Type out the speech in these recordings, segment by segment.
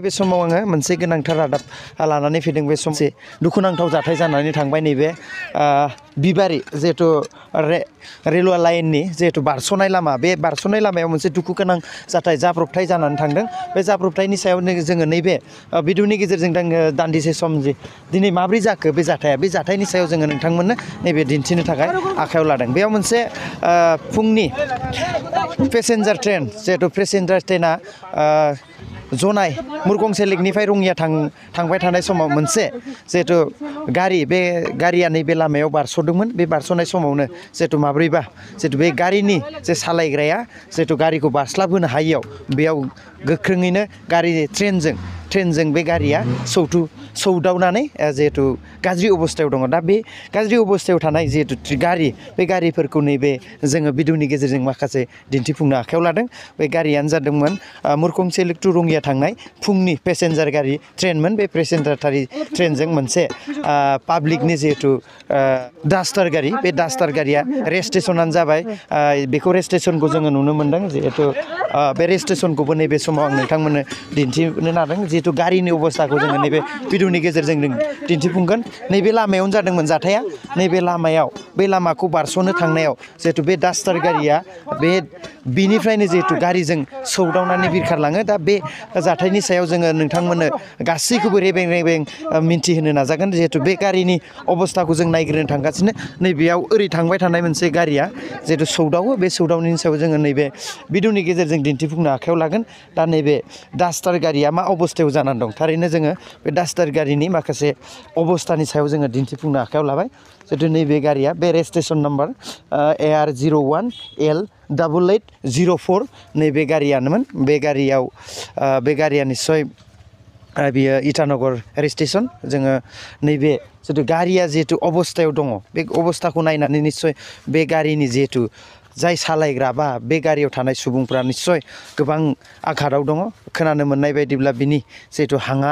बे समाव आङो मोनसे गोनांथार रादाब लानानै फैदों बे समसे दुखुनांथाव जाथाय जानानै थांबाय नैबे बिबारि जिहेतु रेलवे लाइननि जिहेतु बारस'नाय लामा बे बारस'नाय लामायाव मोनसे दुखु गोनां जाथाय जाब्रबथाय जानानै थांदों बे जाब्रबथायनि सायाव जोङो नैबे भिडिअनि गेजेरजों दान्दिसे सम दिनै माब्रै जाखो बे जाथायनि सायाव जोङो नोंथांमोननो नैबे दिन्थिनो थाखाय आखायाव लादों बेयाव मोनसे फुंनि पेसेन्जार ट्रेन जिहेतु पेसेन्जार ट्रेना जनाय मुरगंसे लेकनिफ्राय रङिया थांबाय थानाय समाव मोनसे जिहेतु गारि बे गारिया नैबे लामायाव बारस'दोंमोन बे बारस'नाय समावनो जिहेतु माब्रैबा जिहेतु बे गारिनि जे सालायग्राया जिहेतु गारिखौ बारस्लाबहोनो हायियाव बेयाव गोख्रोङैनो ट्रेनजों बे गारिया सौदावनानै जिहेतु गाज्रि अबस्थायाव दङ दा बे गाज्रि अबस्थायाव थानाय जिहेतु गारि बे गारिफोरखौ नैबे जोङो भिडिअनि गेजेरजों माखासे दिन्थिफुंनो आखायाव लादों बे गारियानो जादोंमोन मुरखंसे लेक टु रङिया थांनाय फुंनि पेसेन्जार गारि ट्रेनमोन बे पेसेन्जार ट्रेनजों मोनसे पाब्लिकनि जिहेतु डास्टार गारि बे डास्टार गारिया रेजिस्ट्रेसनानो जाबाय बेखौ रेजिस्ट्रेसनखौ जोङो नुनो मोन्दों जिहेतु बे रेजिस्ट्रेसनखौबो नैबे समाव आं नोंथांमोननो दिन्थिनो नादों जिहेतु गारिनि अबस्थाखौ जोङो नैबे भिडिअनि गेजेरजों दिन्थिफुंगोन नैबे लामायावनो जादोंमोन जाथाया नैबे लामायाव बे लामाखौ बारस'नो थांनायाव जिहेतु बे डास्टार गारिया बिनिफ्रायनो जिहेतु गारिजों सौदावनानै बिरखारलाङो दा बे जाथायनि सायाव जोङो नोंथांमोननो गासैखौबो रेबें मिन्थिहोनो नाजागोन जिहेतु बे गारिनि अबस्थाखौ जों नायग्रोनो थांगासिनो नैबेयाव ओरै थांबाय थानाय मोनसे गारिया जिहेतु सौदावो बे सौदावनायनि सायाव जोङो नैबे भिडिअनि गेजेरजों दिन्थिफुंनो आखायाव लागोन दा नैबे डास्टार गारिया मा अबस्थायाव जानानै दं थारैनो जोङो बे डास्टार गारिनि माखासे अबस्थानि सायाव जोङो दिन्थिफुंनो आखायाव लाबाय जिहेतु नैबे गारिया बे रेजिस्ट्रेसन नाम्बार AR01L8804 नैबे गारियानोमोन बे गारिया निस्सय बियो इटानगर रेजिस्ट्रेसन जोङो नैबे जिहेतु गारिया जिहेतु अबस्थायाव दङ बे अबस्थाखौ नायनानै निस्सय बे गारिनि जिहेतु जाय सालायग्रा बा बे गारियाव थानाय सुबुंफ्रा निस्सय गोबां आघाताव दङ खोनानो मोननाय बायदिब्ला बिनि जिहेतु हांआ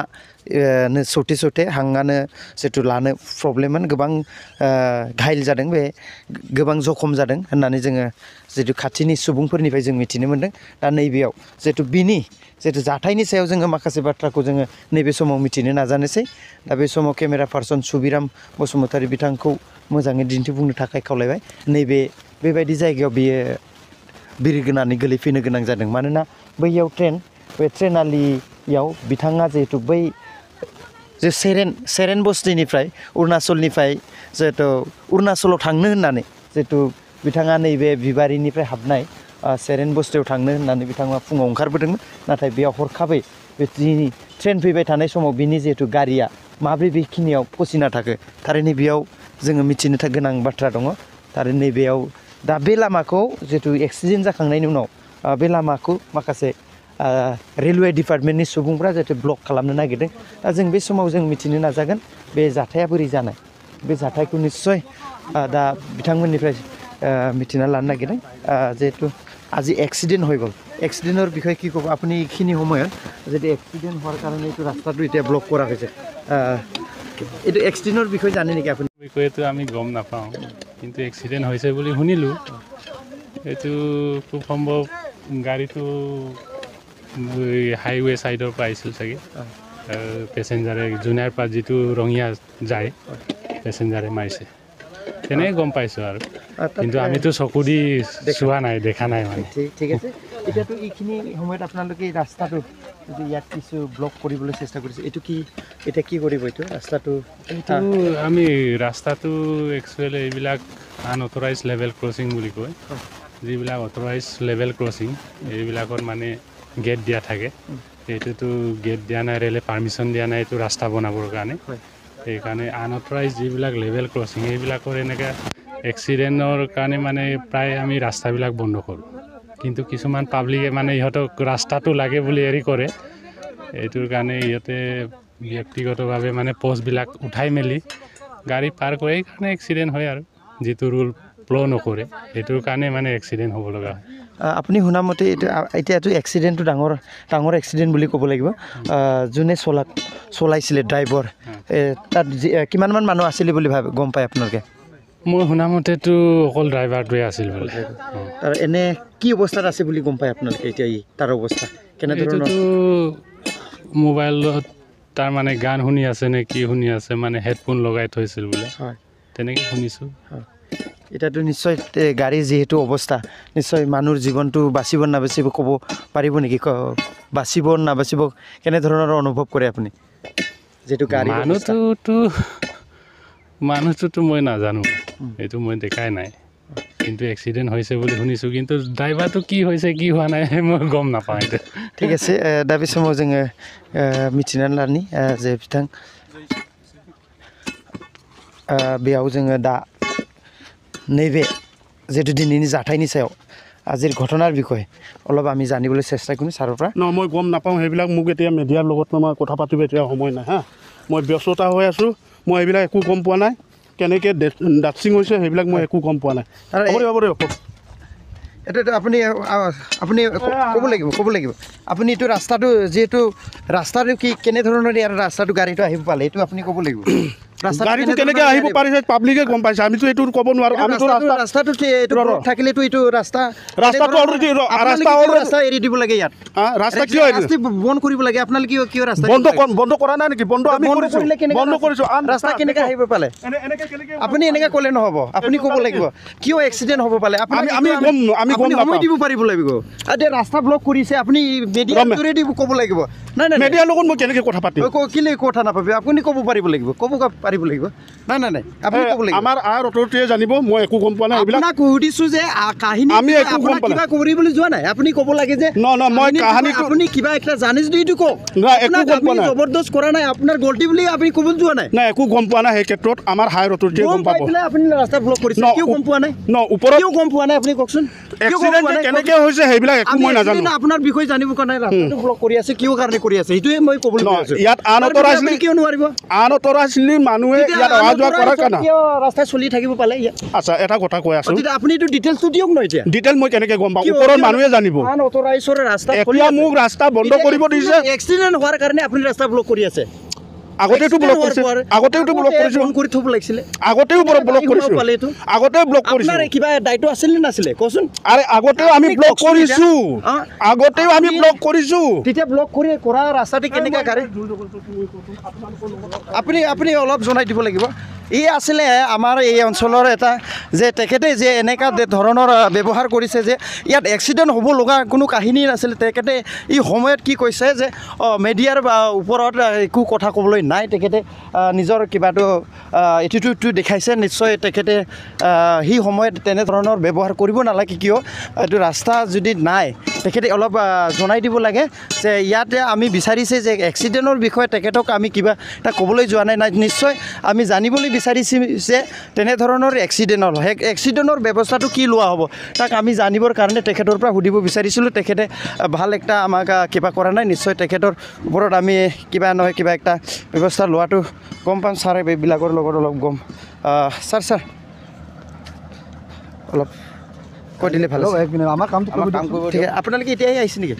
सौथे हांआनो जिहेतु लानो प्रब्लेममोन गोबां घायल जादों बे गोबां जखम जादों होननानै जोङो जिहेतु खाथिनि सुबुंफोरनिफ्राय जों मिथिनो मोन्दों दा नैबेयाव जिहेतु बिनि जिहेतु जाथायनि सायाव जोङो माखासे बाथ्राखौ जोङो नैबे समाव मिथिनो नाजानोसै दा बे समाव केमेरा पार्सन सुबिराम बसुमतारी बिथांखौ मोजाङै दिन्थिफुंनो थाखाय खावलायबाय बेबायदि जायगायाव बियो बिरगोनानै गोलैफैनो गोनां जादों मानोना बैयाव बे ट्रेनालियाव बिथाङा जिहेतु बै जे सेरेन बस्तिनिफ्राय अरुणाचलनिफ्राय जिहेतु अरुणाचलाव थांनो होननानै जिहेतु बिथाङा नैबे बिबारिनिफ्राय हाबनाय सेरेन बस्तियाव थांनो होननानै बिथाङा फुङाव ओंखारबोदोंमोन नाथाय बेयाव हरखाबै बेनि ट्रेन फैबाय थानाय समाव बिनि जिहेतु गारिया माब्रै बेखिनियाव फसिना थाखो थारैनो बेयाव जोङो मिथिनो गोनां बाथ्रा दङ थारैनो नैबेयाव दा बे लामाखौ जिहेतु एक्सिडेन्ट जाखांनायनि उनाव बे लामाखौ माखासे रेलवे डिपार्टमेन्टनि सुबुंफ्रा जिहेतु ब्लक खालामनो नागिरदों दा जों बे समाव जों मिथिनो नाजागोन बे जाथाया बोरै जानाय बे जाथायखौ निस्सय दा बिथांमोननिफ्राय मिथिना लानो नागिरदों जिहेतु আজি এক্সিডেণ্ট হৈ গ'ল এক্সিডেণ্টৰ বিষয়ে কি ক'ব আপুনি এইখিনি সময়ত যদি এক্সিডেণ্ট হোৱাৰ কাৰণে এইটো ৰাস্তাটো এতিয়া ব্লক কৰা হৈছে এইটো এক্সিডেণ্টৰ বিষয়ে জানে নেকি আপুনি বিষয়েতো আমি গম নাপাওঁ কিন্তু এক্সিডেণ্ট হৈছে বুলি শুনিলোঁ এইটো খুব সম্ভৱ গাড়ীটো হাইৱে ছাইডৰ পৰা আহিছিল চাগে পেচেঞ্জাৰে জুনিয়াৰ পৰা যিটো ৰঙিয়া যায় পেচেঞ্জাৰে মাৰিছে তেনেকৈ গম পাইছোঁ আৰু কিন্তু আমিতো চকু দি চোৱা নাই দেখা নাই মানে ঠিক আছে এতিয়াতো এইখিনি সময়ত আপোনালোকে এই ৰাস্তাটো যদি ইয়াত কিছু ব্লক কৰিবলৈ চেষ্টা কৰিছে এইটো কি এতিয়া কি কৰিব এইটো ৰাস্তাটো আমি ৰাস্তাটো একচুৱেলি এইবিলাক আনঅথৰাইজ লেভেল ক্ৰছিং বুলি কয় যিবিলাক অথৰাইজ লেভেল ক্ৰছিং এইবিলাকত মানে গেট দিয়া থাকে এইটোতো গেট দিয়া নাই ৰেলে পাৰ্মিশ্যন দিয়া নাই এইটো ৰাস্তা বনাবৰ কাৰণে সেইকাৰণে আনঅথৰাইজ যিবিলাক লেভেল ক্ৰছিং এইবিলাকৰ এনেকৈ এক্সিডেণ্টৰ কাৰণে মানে প্ৰায় আমি ৰাস্তাবিলাক বন্ধ কৰোঁ কিন্তু কিছুমান পাব্লিকে মানে ইহঁতক ৰাস্তাটো লাগে বুলি এৰি কৰে এইটোৰ কাৰণে ইহঁতে ব্যক্তিগতভাৱে মানে পষ্টবিলাক উঠাই মেলি গাড়ী পাৰ কৰে এইকাৰণে এক্সিডেণ্ট হয় আৰু যিটো ৰুল ফ'ল' নকৰে সেইটোৰ কাৰণে মানে এক্সিডেণ্ট হ'ব লগা হয় আপুনি শুনা মতে এতিয়াতো এক্সিডেণ্টটো ডাঙৰ এক্সিডেণ্ট বুলি ক'ব লাগিব যোনে চলাইছিলে ড্ৰাইভাৰ তাত কিমানমান মানুহ আছিলে বুলি গম পায় আপোনালোকে মই শুনামতেতো অকল ড্ৰাইভাৰটোৱে আছিল বোলে তাৰ এনে কি অৱস্থাত আছে বুলি গম পায় আপোনালোকে এতিয়া তাৰ অৱস্থা কেনেধৰণৰ মোবাইলত তাৰ মানে গান শুনি আছে নে কি শুনি আছে মানে হেডফোন লগাই থৈছিল বোলে হয় তেনেকৈ শুনিছোঁ এতিয়াতো নিশ্চয় গাড়ীৰ যিহেতু অৱস্থা নিশ্চয় মানুহৰ জীৱনটো বাচিব নাবাচিব ক'ব পাৰিব নেকি বাচিব নাবাচিব কেনেধৰণৰ অনুভৱ কৰে আপুনি যিহেতু গাড়ী মানুহটোতো মই নাজানো এইটো মই দেখাই নাই কিন্তু এক্সিডেণ্ট হৈছে বুলি শুনিছোঁ কিন্তু ড্ৰাইভাৰটো কি হৈছে কি হোৱা নাই মই গম নাপাওঁ এইটো ঠিক আছে दा बे समाव जोङो मिथिनानै लानि जे बिथां बेयाव जोङो दा नैबे जिहेतु दिनैनि जाथायनि सायाव আজিৰ ঘটনাৰ বিষয়ে অলপ আমি জানিবলৈ চেষ্টা কৰিম ছাৰৰ পৰা মই গম নাপাওঁ সেইবিলাক মোক এতিয়া মিডিয়াৰ লগত মই কথা পাতিব এতিয়া সময় নাই হা মই ব্যস্ততা হৈ আছোঁ মই এইবিলাক একো গম পোৱা নাই কেনেকৈ ডাচিং হৈছে সেইবিলাক মই একো গম পোৱা নাই হ'ব দিয়ক এইটো আপুনি আপুনি ক'ব লাগিব আপুনি এইটো ৰাস্তাটো যিহেতু ৰাস্তাটো কি কেনেধৰণৰ ইয়াৰ ৰাস্তাটো গাড়ীটো আহিব পালে এইটো আপুনি ক'ব লাগিব গাড়ীটো কেনেকৈ আহিব পাৰিছে পাব্লিকে গম পাইছে আমিতো এইটো ক'ব নোৱাৰোঁ আমিতো ৰাস্তাটো থাকিলেতো এইটো ৰাস্তা এৰি দিব লাগে ইয়াত ৰাস্তা কিয় বন্ধ কৰিব লাগে আপোনালোকে কিয় ৰাস্তা বন্ধ কৰা নাই নেকি বন্ধ কৰিছোঁ ৰাস্তা কেনেকৈ আহিব পালে আপুনি এনেকৈ ক'লে নহ'ব আপুনি ক'ব লাগিব কিয় এক্সিডেণ্ট হ'ব পালে আমি সময় দিব পাৰিব লাগিব এতিয়া ৰাস্তা ব্লক কৰিছে আপুনি মিডিয়াৰ যোগেদি ক'ব লাগিব নাই নাই মিডিয়াৰ লগত মই কেনেকৈ কথা পাতিম কেলে কথা নাপাবি আপুনি ক'ব পাৰিব লাগিব ক'ব পাৰিব লাগিব নাই আপুনি ক'ব লাগিব আমাৰ অথৰিটিয়ে জানিব মই একো গম পোৱা নাই এইবিলাক আপোনাক সুধিছোঁ যে কাহিনী আমি একো গম পোৱা কিবা কৰিবলৈ যোৱা নাই আপুনি ক'ব লাগে যে মই কাহিনীটো আপুনি কিবা একটা জানে যদি এইটো কওক একো গম পোৱা নাই জবৰদস্ত কৰা নাই আপোনাৰ গল্টি বুলি আপুনি ক'ব যোৱা নাই একো গম পোৱা নাই সেই ক্ষেত্ৰত আমাৰ হায়াৰ অথৰিটিয়ে গম পাব আপুনি ৰাস্তা ব্লক কৰিছে কিয় গম পোৱা নাই ওপৰত কিয় গম পোৱা নাই আপুনি কওকচোন এক্সিডেণ্ট কেনেকৈ হৈছে সেইবিলাক একো মই নাজানো আপোনাৰ বিষয়ে জানিব কাৰণে ৰাস্তাটো ব্লক কৰি আছে কিয় কাৰণে কৰি আছে সেইটোৱে মই ক'বলৈ বিচাৰিছোঁ ইয়াত আনঅথৰাইজলি কিয় নোৱাৰিব আনঅথৰাইজলি মানুহে ইয়াত অহা যোৱা কৰাৰ কাৰণে কিয় ৰাস্তা চলি থাকিব পালে আচ্ছা এটা কথা কৈ আছোঁ আপুনি এইটো ডিটেইলছটো দিয়ক ন এতিয়া ডিটেইল মই কেনেকৈ গম পাওঁ ওপৰৰ মানুহে জানিব আনঅথৰাইজৰ ৰাস্তা এতিয়া মোক ৰাস্তা বন্ধ কৰিব দিছে এক্সিডেণ্ট হোৱাৰ কাৰণে আপুনি ৰাস্তা ব্লক কৰি আছে আগতেও ব্লক কৰিছোঁ কৰি থ'ব লাগিছিলে আগতেও ব্লক কৰিছোঁ আগতেও ব্লক কৰিছোঁ কিবা দায়িত্ব আছিল নে নাছিলে কচোন আৰে আগতেও আমি ব্লক কৰিছোঁ তেতিয়া ব্লক কৰা ৰাস্তাটো কেনেকৈ গাড়ী আপুনি অলপ জনাই দিব লাগিব ই আছিলে আমাৰ এই অঞ্চলৰ এটা যে তেখেতে যে এনেকুৱা ধৰণৰ ব্যৱহাৰ কৰিছে যে ইয়াত এক্সিডেণ্ট হ'ব লগা কোনো কাহিনী নাছিলে তেখেতে এই সময়ত কি কৈছে যে মিডিয়াৰ ওপৰত একো কথা ক'বলৈ নাই তেখেতে নিজৰ কিবাটো এটিটিউডটো দেখাইছে নিশ্চয় তেখেতে সেই সময়ত তেনেধৰণৰ ব্যৱহাৰ কৰিব নালাগে কিয় এইটো ৰাস্তা যদি নাই তেখেতে অলপ জনাই দিব লাগে যে ইয়াতে আমি বিচাৰিছে যে এক্সিডেণ্টৰ বিষয়ে তেখেতক আমি কিবা এটা ক'বলৈ যোৱা নাই নিশ্চয় আমি জানিবলৈ বিচাৰিছোঁ যে তেনেধৰণৰ এক্সিডেণ্টৰ ব্যৱস্থাটো কি লোৱা হ'ব তাক আমি জানিবৰ কাৰণে তেখেতৰ পৰা সুধিব বিচাৰিছিলোঁ তেখেতে ভাল একটা আমাক কিবা কৰা নাই নিশ্চয় তেখেতৰ ওপৰত আমি কিবা নহয় কিবা একটা ব্যৱস্থা লোৱাটো গম পাম ছাৰ এইবিলাকৰ লগত অলপ গম ছাৰ অলপ কৈ দিলে ভাল আমাৰ কামটো ঠিক আছে আপোনালোকে এতিয়াই আহিছে নেকি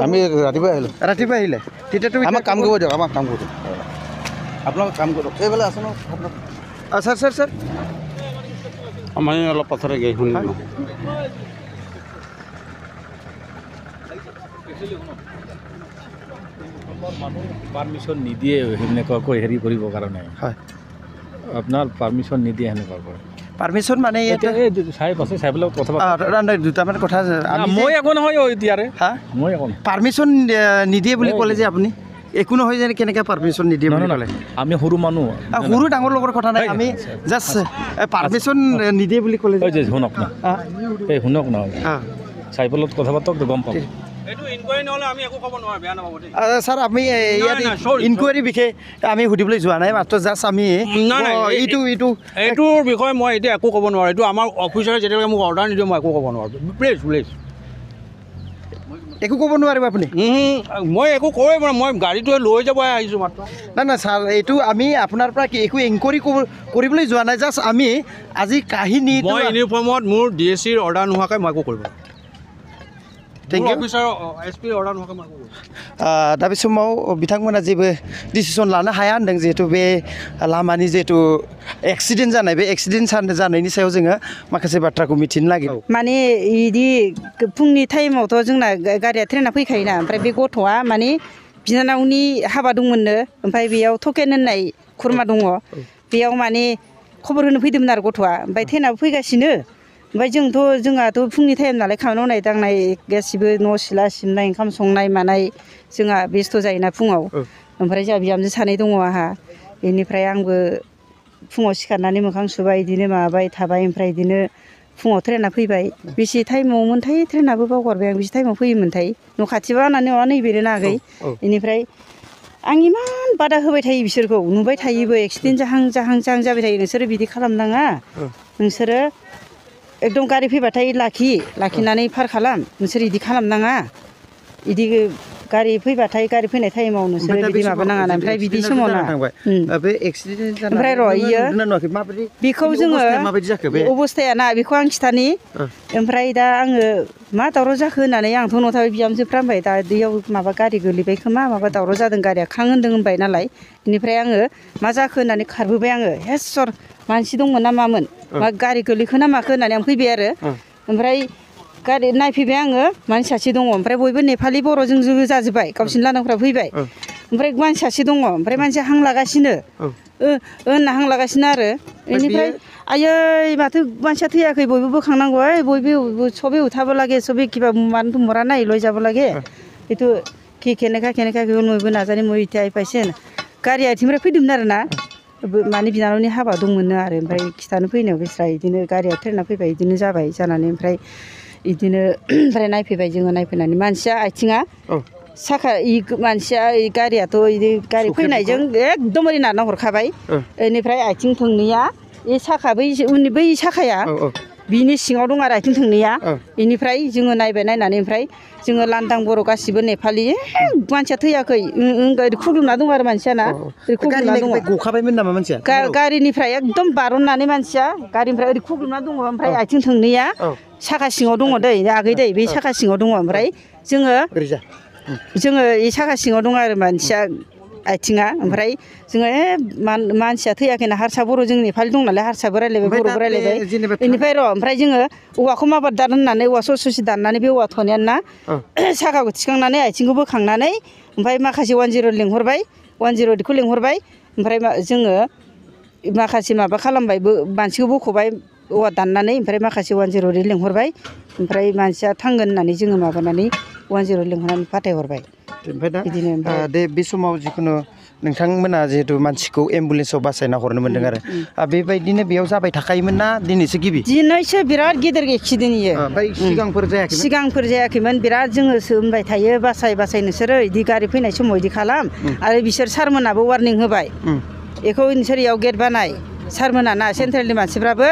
আমি ৰাতিপুৱা আহিলে তেতিয়াতো আমাক কাম কৰিব দিয়ক আপোনালোক কাম কৰক এইফালে আছে ন ছাৰ আমাৰ অলপ পাছতে গাড়ী শুনি পাৰ্মিশ্যন নিদিয়ে সেনেকুৱাকৈ হেৰি কৰিবৰ কাৰণে হয় আপোনাৰ পাৰ্মিশ্যন নিদিয়ে সেনেকুৱাকৈ পাৰ্মিশ্যন মানে চাই পেলাই কথা দুটামান কথা মই একো নহয় এতিয়াৰে মই একো পাৰ্মিশ্যন নিদিয়ে বুলি ক'লে যে আপুনি একো নহয় যে কেনেকৈ পাৰ্মিশ্যন নিদিয়ে বুলি ক'লে আমি সৰু মানুহ সৰু ডাঙৰ লগৰ কথা নাই আমি জাষ্ট পাৰ্মিশ্যন নিদিয়ে বুলি ক'লে শুনক না এই শুনক না চাই পেলাই কথা পাতক গম পাব ছাৰ আমি ইয়াত ইনকুৱাৰী বিষয়ে আমি সুধিবলৈ যোৱা নাই মাত্ৰ জাষ্ট আমি এইটোৰ বিষয়ে মই এতিয়া একো ক'ব নোৱাৰোঁ এইটো আমাৰ অফিচাৰে যেতিয়ালৈকে মোক অৰ্ডাৰ নিদিয়ে মই একো ক'ব নোৱাৰোঁ প্লিজ একো ক'ব নোৱাৰিব আপুনি মই একো ক'বই নোৱাৰোঁ মই গাড়ীটোৱে লৈ যাব আহিছোঁ মাত্ৰ নাই ছাৰ এইটো আমি আপোনাৰ পৰা একো ইনকুৱাৰী কৰিবলৈ যোৱা নাই জাষ্ট আমি আজি কাহিনী মই ইউনিফৰ্মত মোৰ DSCৰ অৰ্ডাৰ নোহোৱাকৈ মই একো কৰিব दा बे समाव बिथांमोना जेबो डिसिसन लानो हाया होनदों जिहेतु बे लामानि जिहेतु एक्सिडेन्ट जानाय बे एक्सिडेन्ट जानायनि सायाव जोङो माखासे बाथ्राखौ मिथिनो नागिरो माने इदि फुंनि टाइमावथ' जोंना गारिया ट्रेना फैखायोना ओमफ्राय बे गथ'आ माने बिनानावनि हाबा दंमोननो ओमफ्राय बेयाव थकेन होननाय खुरमा दङ बेयाव माने खबर होनो फैदोंमोन आरो गथ'आ ओमफ्राय ट्रेनाबो फैगासिनो ओमफ्राय जोंहाथ' फुंनि टाइम नालाय खामानि मावनाय दांनाय गासिबो न' सिला सिबनाय ओंखाम संनाय मानाय जोंहा बेस्थ' जायोना फुङाव ओमफ्राय जोंहा बिहामजो सानै दङ आंहा बेनिफ्राय आंबो फुङाव सिखारनानै मोखां सुबाय बिदिनो माबाबाय थाबाय ओमफ्राय बिदिनो फुङाव ट्रेना फैबाय बेसे टाइमावमोनथाय ट्रेनाबो बावगारबाय आं बेसे टाइमाव फैयोमोनथाय न' खाथिबा होननानै माबा नैबेनो आगै बेनिफ्राय आं इमान बादा होबाय थायो बिसोरखौ नुबाय थायोबो एक्सिडेन्ट जाहां जाबाय थायो नोंसोरो बिदि खालामनाङा नोंसोरो एकदम गारि फैबाथाय लाखिनानै पार खालाम नोंसोर बिदि खालामनाङा बिदि गारि फैबाथाय गारि फैनाय टाइमाव नोंसोरो बिदि माबानाङा ओमफ्राय बिदि समाव ना ओमफ्राय र' इयो बेखौ जोङो अबस्थाया ना बेखौ आं खिथानि ओमफ्राय दा आङो मा दावराव जाखो होननानै आंथ' न'आव थाबाय बिहामजोफ्रा होनबाय दा दैयाव माबा गारि गोलैबाय खोमा माबा दावराव जादों गारिया खां होनदों होनबाय नालाय बेनिफ्राय आङो मा जाखो होननानै खारबोबाय आङो हेस्सर मानसि दंमोन ना मामोन मा गारि गोलैखो ना माखो होननानै आं फैबाय आरो ओमफ्राय गारि नायफैबाय आङो मानसि सासे दङ ओमफ्राय बयबो नेपालि बर'जों ज' जाजोब्बाय गावसिनि लांदांफ्रा फैबाय ओमफ्राय मानसि सासे दङ ओमफ्राय मानसिया हां लागासिनो होनना हां लागासिनो आरो बेनिफ्राय आयै माथो मानसिया थैयाखै बयबो बोखांनांगौ बयबो सबै उठाबो লাগে सबै কিবা মানুহ মৰা নাই লৈ যাব লাগে এইটো কি কেনেকা নইबो নাজানি মই এতিয়া পাইছেন गारि आथिंनिफ्राय फैदोंमोन आरो ना माने बिनानावनि हाबा दंमोननो आरो ओमफ्राय खिथानो फैनायाव बिस्रा बिदिनो गारिया ट्रेना फैबाय बिदिनो जाबाय जानानै ओमफ्राय बिदिनो ओमफ्राय नायफैबाय जोङो नायफैनानै मानसिया आथिङा साखा मानसिया गारियाथ' बिदि गारि फैनायजों एकदम ओरै नारना हरखाबाय बेनिफ्राय आथिं थोंनैया बे साखा उननि बै साखाया बिनि सिङाव दं आरो आथिं थोंनैया बेनिफ्राय जोङो नायनानै ओमफ्राय जोङो लांदां बर' गासिबो नेपालि मानसिया थैयाखै ओरै खुग्लुबना दं आरो मानसियाना ओरै खुग्लुबना दङ गखाबायमोन नामा मानसिया गारिनिफ्राय एकदम बारननानै मानसिया गारिनिफ्राय ओरै खुग्लुबना दङ ओमफ्राय आथिं थोंनैया साखा सिङाव दङ दै आगै दै बे साखा सिङाव दङ ओमफ्राय जोङो बे साखा सिङाव दङ आरो मानसिया आथिङा ओमफ्राय जोङो मानसिया थैयाखैना हारसा बर' जों नेपालि दं नालाय हारसाबो रायलायबाय बर'बो रायलायबाय बेनिफ्राय ओमफ्राय जोङो औवाखौ माबार दान होननानै औवा ससे दाननानै बे औवा थनायानो ना साखाखौ थिखांनानै आथिंखौ बोखांनानै ओमफ्राय माखासे 10 लिंहरबाय 10खौ लिंहरबाय ओमफ्राय जोङो माखासे माबा खालामबाय मानसिखौ बख'बाय औवा दाननानै ओमफ्राय माखासे 10 लिंहरबाय ओमफ्राय मानसिया थांगोन होननानै जोङो माबानानै 10 लिंहरनानै फाथायहरबाय ओमफ्राय दा बे समाव जिखुनु नोंथांमोना जिहेतु मानसिखौ एम्बुलेन्सआव बासायना हरनो मोन्दों आरो बेबायदिनो बेयाव जाबाय थाखायोमोन ना दिनैसो गिबि दिनैसो बिराद गिदिर एक्सिडेन्ट इयो ओमफ्राय सिगांफोर जायाखैमोन बिराद जोङो होनबाय थायो बासाय नोंसोरो बिदि गारि फैनाय समाव बिदि खालाम आरो बिसोर सारमोनाबो वारनिं होबाय बेखौ नोंसोर इयाव गेट बानाय सारमोना ना सेन्ट्रेलनि मानसिफ्राबो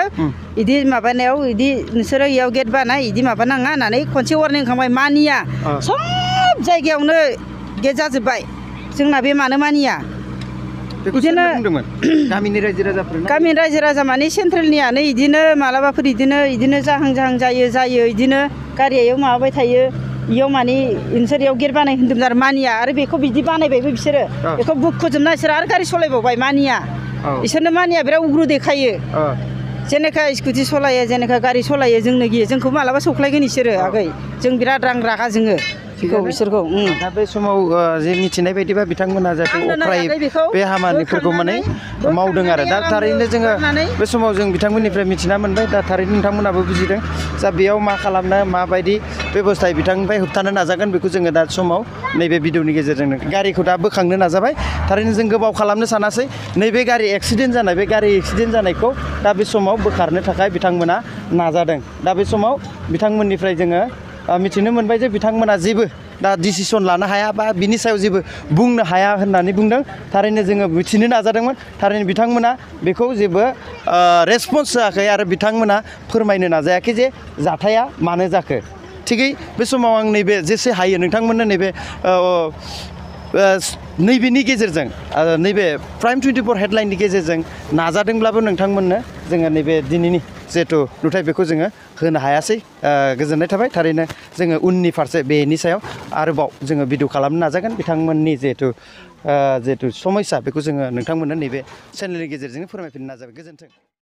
बिदि माबानायाव बिदि नोंसोरो इयाव गेट बानाय बिदि माबानाङा होननानै खनसे वारनिं होखांबाय मानिया सब जायगायावनो गेट जाजोब्बाय जोंना बे मानो मानिया बिदिनो गामिनि रायजो राजा माने सेन्ट्रेलनियानो बिदिनो मालाबाफोर बिदिनो जाहां जायो बिदिनो गारियाव माबाबाय थायो इयाव माने नोंसोर इयाव गेट बानाय होन्दोंमोन आरो मानिया आरो बेखौ बिदि बानायबायबो बिसोरो बेखौ बुखुजोबना बिसोरो आरो गारि सालायबावबाय मानिया इसोरनो मानिया बिराद उग्र देखायो जेनेखा स्कुटि सलायो जेनेखा गारि सलायो जोंनो गियो जोंखौ मालाबा सौख्लायगोन इसोरो आगै जों बिराद रागा जोङो बिसोरखौ दा बे समाव जे मिथिनाय बायदिबा बिथांमोना जाहाथे अख्रायै बे हामानिफोरखौ माने मावदों आरो दा थारैनो जोङो बे समाव जों बिथांमोननिफ्राय मिथिना मोनबाय दा थारैनो नोंथांमोनाबो बुजिदों जा बेयाव मा खालामनो माबायदि बेबस्थायै बिथांनिफ्राय होबथानो नाजागोन बेखौ जोङो दा समाव नैबे भिडिअनि गेजेरजों गारिखौ दा बोखांनो नाजाबाय थारैनो जों गोबाव खालामनो सानासै नैबे गारि एक्सिडेन्ट जानायखौ दा बे समाव बोखारनो थाखाय बिथांमोना नाजादों दा बे समाव बिथांमोननिफ्राय जोङो मिथिनो मोनबाय जे बिथांमोना जेबो दा डिसिसन लानो हाया बा बिनि सायाव जेबो बुंनो हाया होननानै बुंदों थारैनो जोङो मिथिनो नाजादोंमोन थारैनो बिथांमोना बेखौ जेबो रेसपन्स होआखै आरो बिथांमोना फोरमायनो नाजायाखै जे जाथाया मानो जाखो थिगै बे समाव आं नैबे जेसे हायो नोंथांमोननो नैबेनि गेजेरजों नैबे प्राइम 24 हेडलाइननि गेजेरजों नाजादोंब्लाबो नोंथांमोननो जोङो नैबे दिनैनि जिहेथु नुथाय बेखौ जोङो होनो हायासै गोजोननाय थाबाय थारैनो जोङो उननि फारसे बेनि सायाव आरोबाव जोङो भिडिअ खालामनो नाजागोन बिथांमोननि जिहेथु समस्या बेखौ जोङो नोंथांमोननो नैबे चेनेलनि गेजेरजों फोरमायफिननो नाजाबाय गोजोन्थों